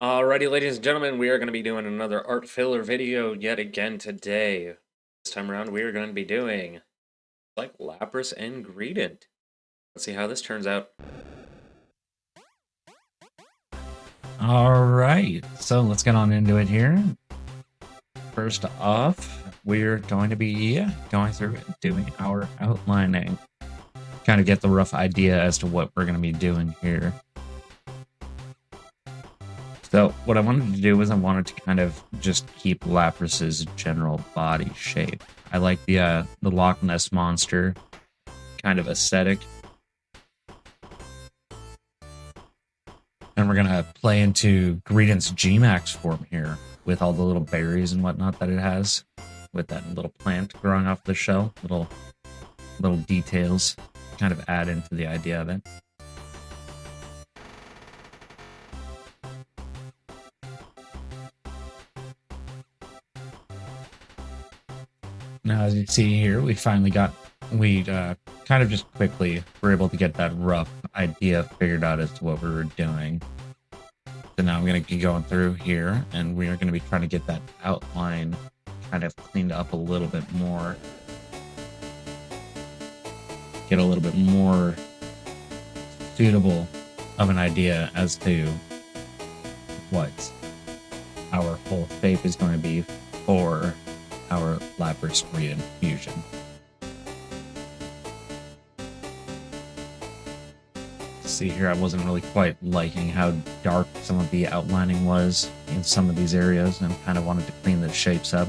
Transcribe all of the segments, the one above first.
Alrighty, ladies and gentlemen, we are going to be doing another art filler video yet again today. This time around, we are going to be doing like Lapras and Greedent. Let's see how this turns out. All right, so let's get on into it here. First off, we're going to be going through and doing our outlining. Kind of get the rough idea as to what we're going to be doing here. So what I wanted to do was I wanted to kind of just keep Lapras's general body shape. I like the Loch Ness Monster kind of aesthetic. And we're going to play into Greedent's G-Max form here with all the little berries and whatnot that it has, with that little plant growing off the shell, little details kind of add into the idea of it. Now, as you see here, we finally kind of just quickly were able to get that rough idea figured out as to what we were doing. So now I'm going to be going through here, and we are going to be trying to get that outline kind of cleaned up a little bit more. Get a little bit more suitable of an idea as to what our whole shape is going to be for our Lapras Greedent fusion. See here, I wasn't really quite liking how dark some of the outlining was in some of these areas, and kind of wanted to clean the shapes up.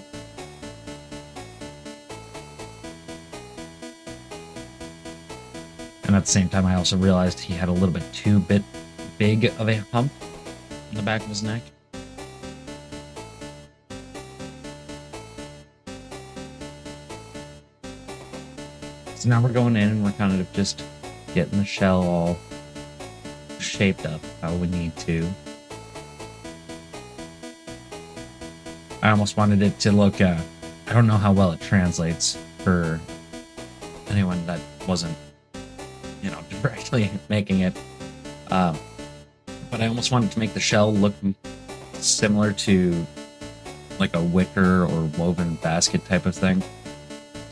And at the same time, I also realized he had a little bit too big of a hump in the back of his neck. So now we're going in and we're kind of just getting the shell all shaped up how we need to. I almost wanted it to look, I don't know how well it translates for anyone that wasn't, directly making it. But I almost wanted to make the shell look similar to like a wicker or woven basket type of thing,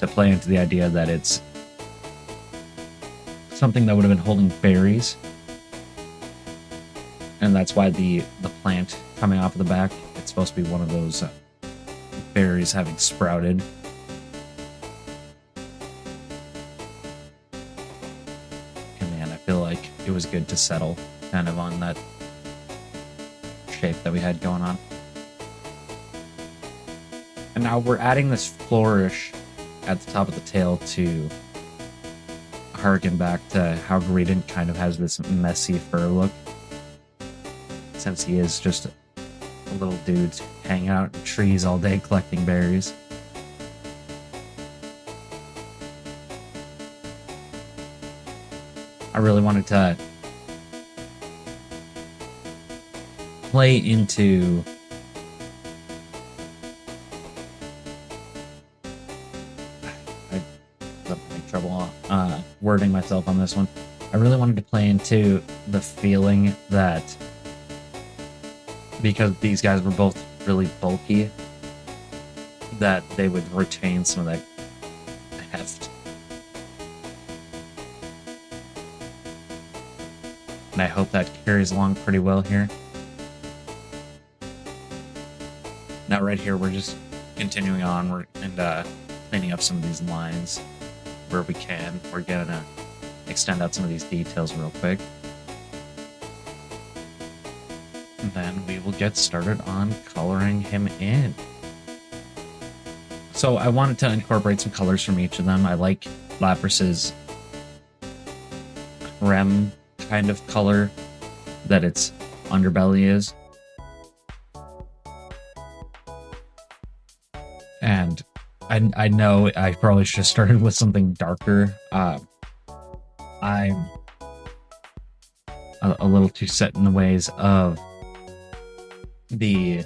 to play into the idea that it's something that would have been holding berries, and that's why the plant coming off of the back, it's supposed to be one of those berries having sprouted. And man, I feel like it was good to settle kind of on that shape that we had going on. And now we're adding this flourish at the top of the tail to harken back to how Greedent kind of has this messy fur look, since he is just a little dude hanging out in trees all day collecting berries. I really wanted to play into wording myself on this one. I really wanted to play into the feeling that, because these guys were both really bulky, that they would retain some of that heft. And I hope that carries along pretty well here. Now right here, we're just continuing on and cleaning up some of these lines where we can. We're gonna extend out some of these details real quick, and then we will get started on coloring him in. So I wanted to incorporate some colors from each of them. I like Lapras's creme kind of color that its underbelly is, and I know I probably should have started with something darker. I'm a little too set in the ways of the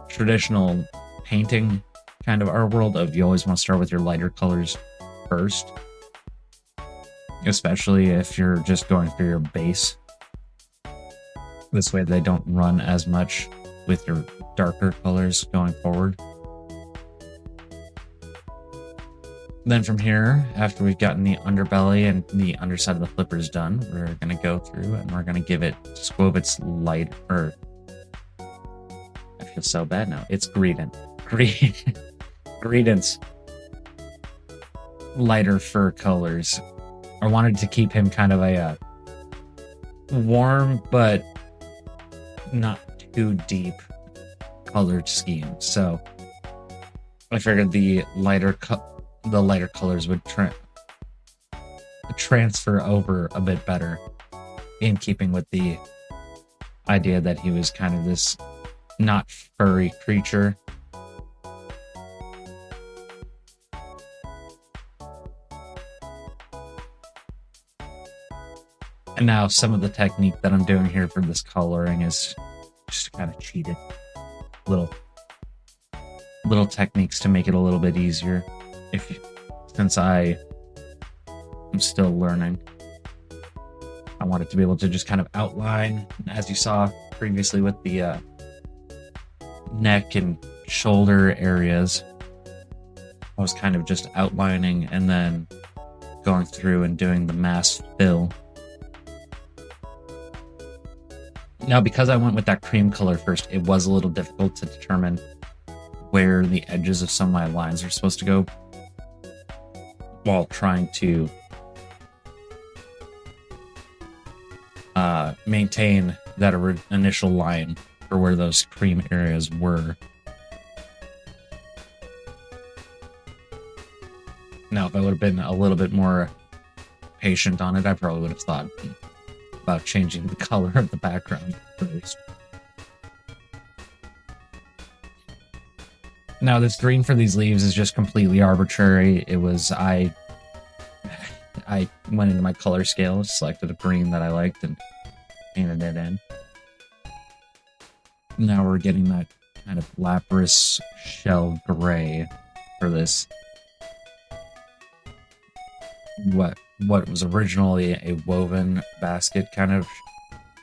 traditional painting kind of art world of you always want to start with your lighter colors first, especially if you're just going for your base. This way they don't run as much with your darker colors going forward. Then from here, after we've gotten the underbelly and the underside of the flippers done, we're going to go through and we're going to give it Squovit's light, or I feel so bad now. It's Greedent. Greedent's lighter fur colors. I wanted to keep him kind of a warm but not too deep colored scheme. So I figured the lighter colors would transfer over a bit better, in keeping with the idea that he was kind of this not furry creature. And now some of the technique that I'm doing here for this coloring is just kind of cheated. Little techniques to make it a little bit easier. Since I am still learning, I wanted to be able to just kind of outline, as you saw previously with the neck and shoulder areas. I was kind of just outlining and then going through and doing the mass fill. Now, because I went with that cream color first, it was a little difficult to determine where the edges of some of my lines are supposed to go, while trying to maintain that initial line for where those cream areas were. Now, if I would have been a little bit more patient on it, I probably would have thought about changing the color of the background first. Now, this green for these leaves is just completely arbitrary. It was, I went into my color scale, selected a green that I liked, and painted it in. Now we're getting that kind of Lapras shell gray for this. What was originally a woven basket kind of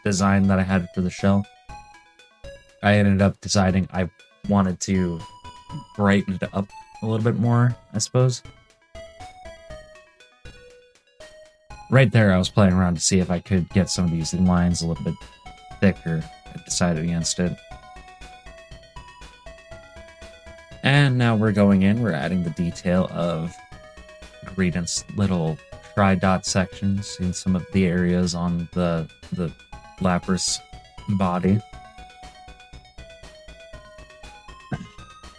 design that I had for the shell. I ended up deciding I wanted to brighten it up a little bit more, I suppose. Right there, I was playing around to see if I could get some of these lines a little bit thicker. I decided against it. And now we're going in, we're adding the detail of Greedent's little tri-dot sections in some of the areas on the Lapras body.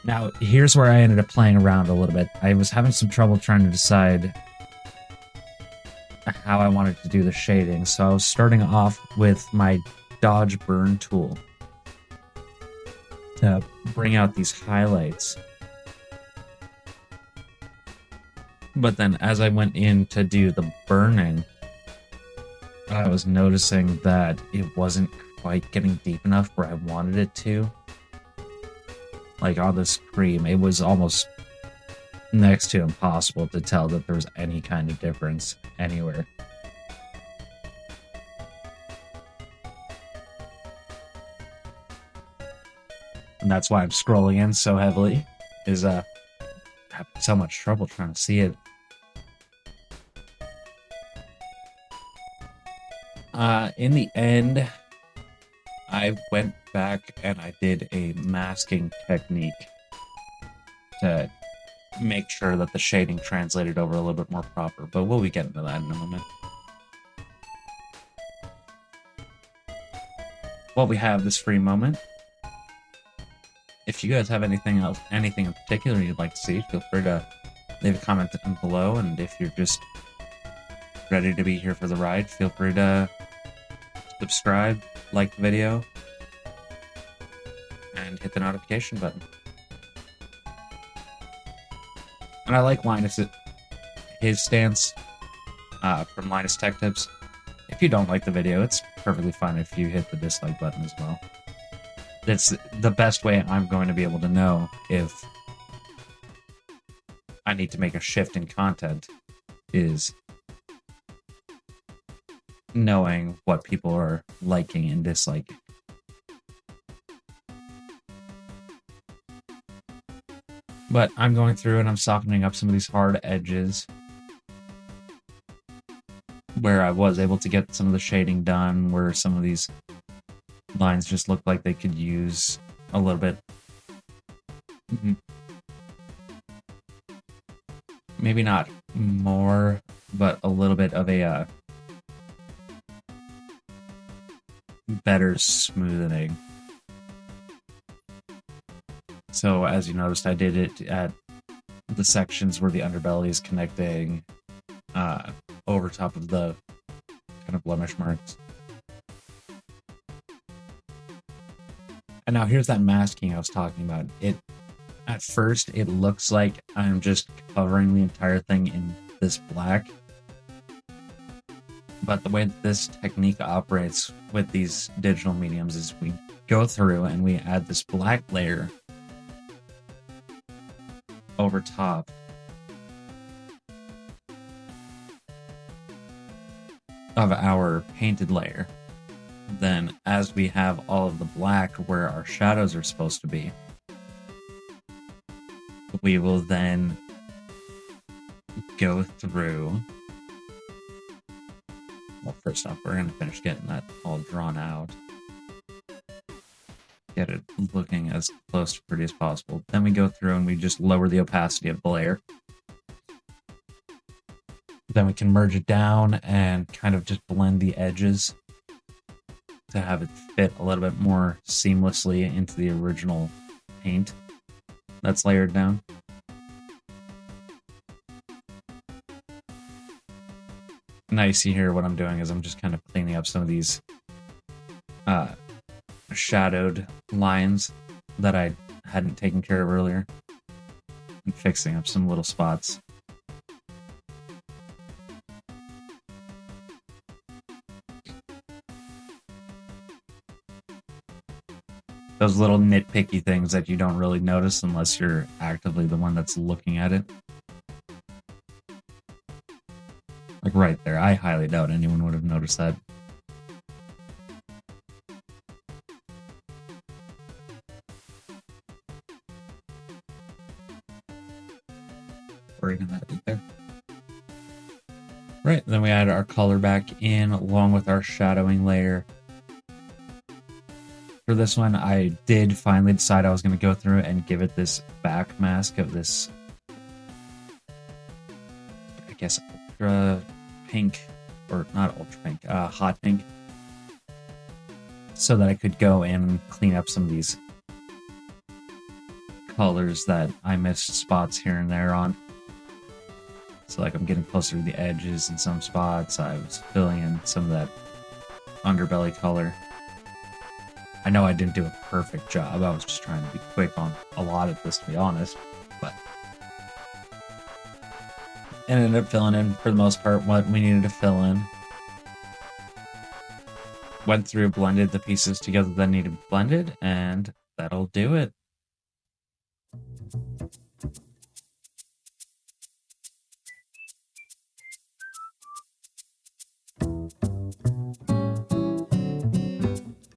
Now, here's where I ended up playing around a little bit. I was having some trouble trying to decide how I wanted to do the shading, so I was starting off with my Dodge Burn tool to bring out these highlights. But then as I went in to do the burning, I was noticing that it wasn't quite getting deep enough where I wanted it to. Like on this cream, it was almost next to impossible to tell that there was any kind of difference anywhere. And that's why I'm scrolling in so heavily, is having so much trouble trying to see it. In the end, I went back and I did a masking technique to make sure that the shading translated over a little bit more proper, but we'll be getting to that in a moment. While we have this free moment, if you guys have anything in particular you'd like to see, feel free to leave a comment down below, and if you're just ready to be here for the ride, feel free to subscribe, like the video, and hit the notification button. And I like his stance from Linus Tech Tips. If you don't like the video, it's perfectly fine if you hit the dislike button as well. That's the best way I'm going to be able to know if I need to make a shift in content, is knowing what people are liking and disliking. But I'm going through and I'm softening up some of these hard edges where I was able to get some of the shading done, where some of these lines just look like they could use a little bit, maybe not more, but a little bit of a better smoothing. So as you noticed, I did it at the sections where the underbelly is connecting over top of the kind of blemish marks. And now here's that masking I was talking about. At first, it looks like I'm just covering the entire thing in this black. But the way that this technique operates with these digital mediums is we go through and we add this black layer over top of our painted layer. Then as we have all of the black where our shadows are supposed to be, we will then go through. Well, first off, we're going to finish getting that all drawn out. Get it looking as close to pretty as possible. Then we go through and we just lower the opacity of the layer. Then we can merge it down and kind of just blend the edges to have it fit a little bit more seamlessly into the original paint that's layered down. Now you see here what I'm doing is I'm just kind of cleaning up some of these shadowed lines that I hadn't taken care of earlier and fixing up some little spots. Those little nitpicky things that you don't really notice unless you're actively the one that's looking at it. Like right there, I highly doubt anyone would have noticed that. Or even that right there. Right, then we add our color back in along with our shadowing layer. For this one, I did finally decide I was going to go through and give it this back mask of this, I guess, ultra pink, or not ultra pink, hot pink, so that I could go in and clean up some of these colors that I missed spots here and there on. So like I'm getting closer to the edges in some spots. I was filling in some of that underbelly color. I know I didn't do a perfect job. I was just trying to be quick on a lot of this, to be honest. But I ended up filling in, for the most part, what we needed to fill in. Went through, blended the pieces together that needed blended, and that'll do it.